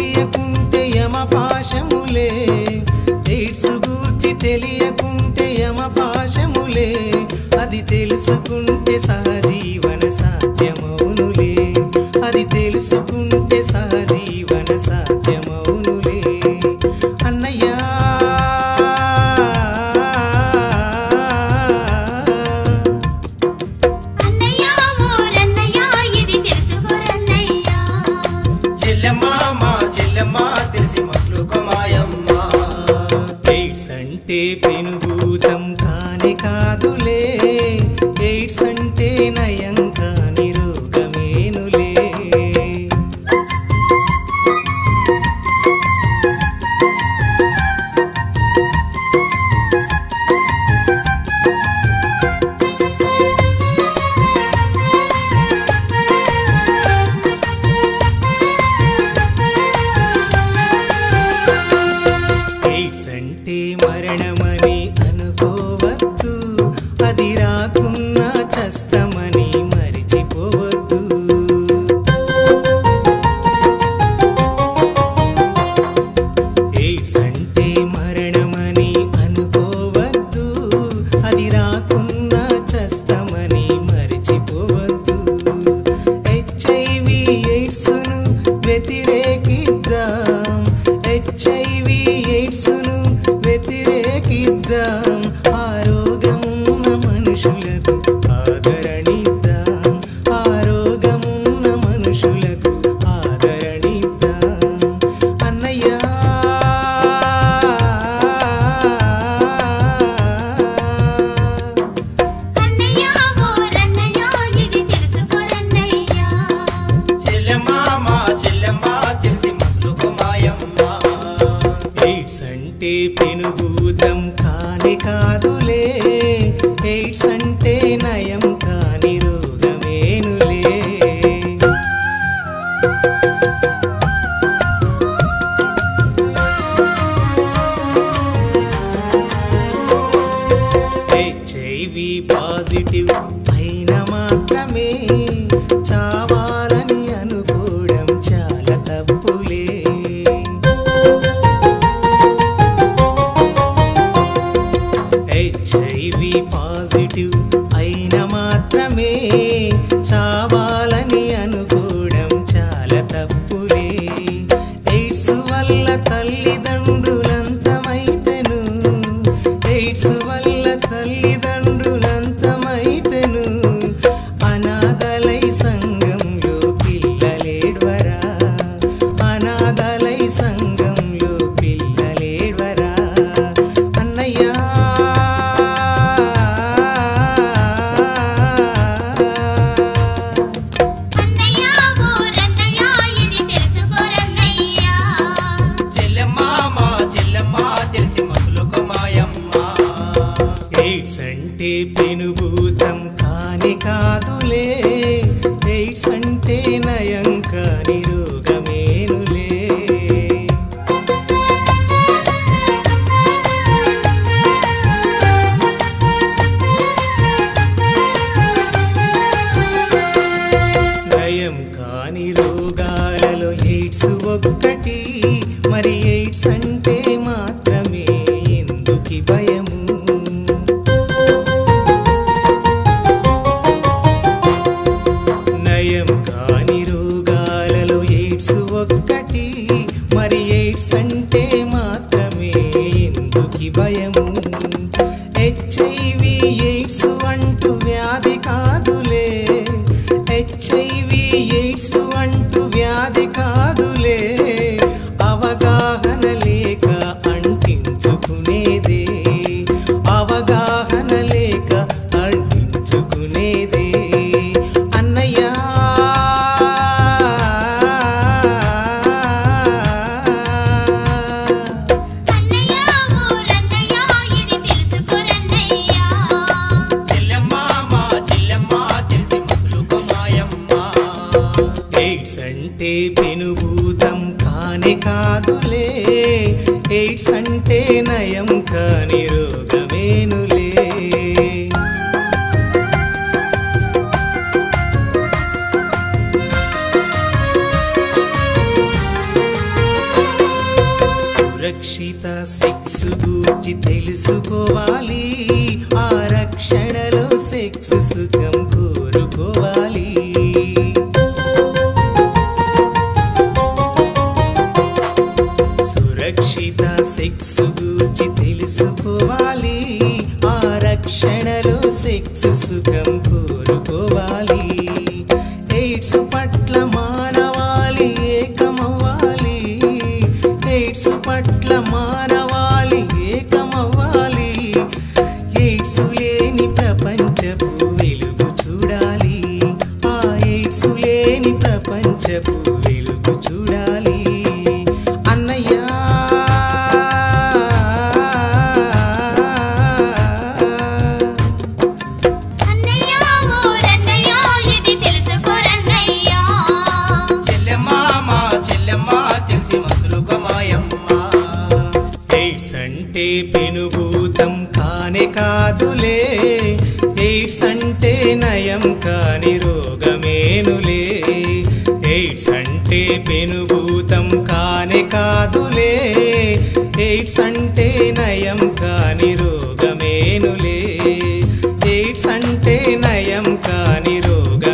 తెలియకుంటే యమపాశములే AIDS గూర్చి తెలియకుంటే యమపాశములే అది తెలుసుకుంటే సహజీవన సాధ్యమౌనులే అది తెలుసుకుంటే సహజీవన సాధ్యమౌనులే అన్నయ్య ఎయిడ్స్ అంటే పెనుభూతం కానే కాదులే ఎయిడ్స్ అంటే నయం కాని రోగమేనులే ఎయిడ్స్ అంటే మరణమని అనుకోవద్దు అది రాకున్నా చస్తమని మరిచిపోవద్దు ఎయిడ్స్ అంటే మరణమని అనుకోవద్దు అది రాకున్నా చస్తమని మరిచిపోవద్దు హెచ్ఐవి ఎయిడ్స్ను వ్యతిరేకిద్దాం హెచ్ఐవి ఎయిడ్స్ను వ్యతిరేకిద్దాం ఆరోగ్యమున్న మనుషులకు ఆదరణిద్దాం ఆరోగ్యమున్న మనుషులకు ఆదరణిద్దాం అన్నయ్య ఎయిడ్స్ అంటే పెనుభూతం కానే కాదులే ఎయిడ్స్ అంటే నయం కాని రోగమేనులే హెచ్ఐవి పాజిటివ్ అయిన మాత్రమే చావాలని అనుకోవడం చాలా తప్పులే హెచ్ఐవి పాజిటివ్ అయిన మాత్రమే చావాలని అనుకోవడం చాలా తప్పులే ఎయిడ్స్ వల్ల తల్లిదండ్రులంతమైతెను ఎయిడ్స్ వల్ల తల్లిదండ్రులంతమైతెను అనాథలై సంఘంలో పిల్లలేడ్వరా అనాథలై సంఘంలో పిల్లలేడ్వరా అన్నయ్య ఎయిడ్స్ అంటే పెనుభూతం కానే కాదులే ఎయిడ్స్ అంటే నయం కాని రోగమేనులే నయం కాని రోగాలలో ఎయిడ్స్ ఒక్కటి మరి ఎయిడ్స్ అంటే మాత్రమే ఎందుకి భయము నయం కాని రోగాలలో ఎయిడ్స్ ఒక్కటి మరి ఎయిడ్స్ అంటే మాత్రమే ఎందుకి భయము హెచ్ఐవి ఎయిడ్స్ అంటూ వ్యాధి కాదులే హెచ్ఐవి ఎయిడ్స్ అంటూ వ్యాధి కాదులే అవగాహన లేక అంటించుకునేదే అవగాహన లేక అంటించుకునేదే అన్నయ్య ఎయిడ్స్ అంటే పెనుభూతం కానే కాదులే ఎయిడ్స్ అంటే నయం కాని రోగమేనులే సురక్షిత సెక్స్ గూర్చి తెలుసుకోవాలి, ఆ రక్షణలో సెక్స్ సుఖం కోరుకోవాలి. సురక్షిత సెక్స్ గూర్చి తెలుసుకోవాలి, ఆ రక్షణలో సెక్స్ సుఖం కోరుకోవాలి. ఎయిడ్స్ పట్ల మానవాళి ఏకమవ్వాలి, ఎయిడ్స్ పట్ల మానవాళి ఏకమవ్వాలి. ఎయిడ్స్ లేని ప్రపంచపు వెలుగు చూడాలి, ఆ ఎయిడ్స్ లేని ప్రపంచపు వెలుగు చూడాలి. అన్నయ్య ఎయిడ్స్ అంటే పెనుభూతం కానే కాదులే, ఎయిడ్స్ అంటే నయం కాని రోగమేనులే. ఎయిడ్స్ అంటే పెనుభూతం కానే కాదులే, ఎయిడ్స్ అంటే నయం కాని రోగమేనులే. ఎయిడ్స్ అంటే నయం కాని రోగ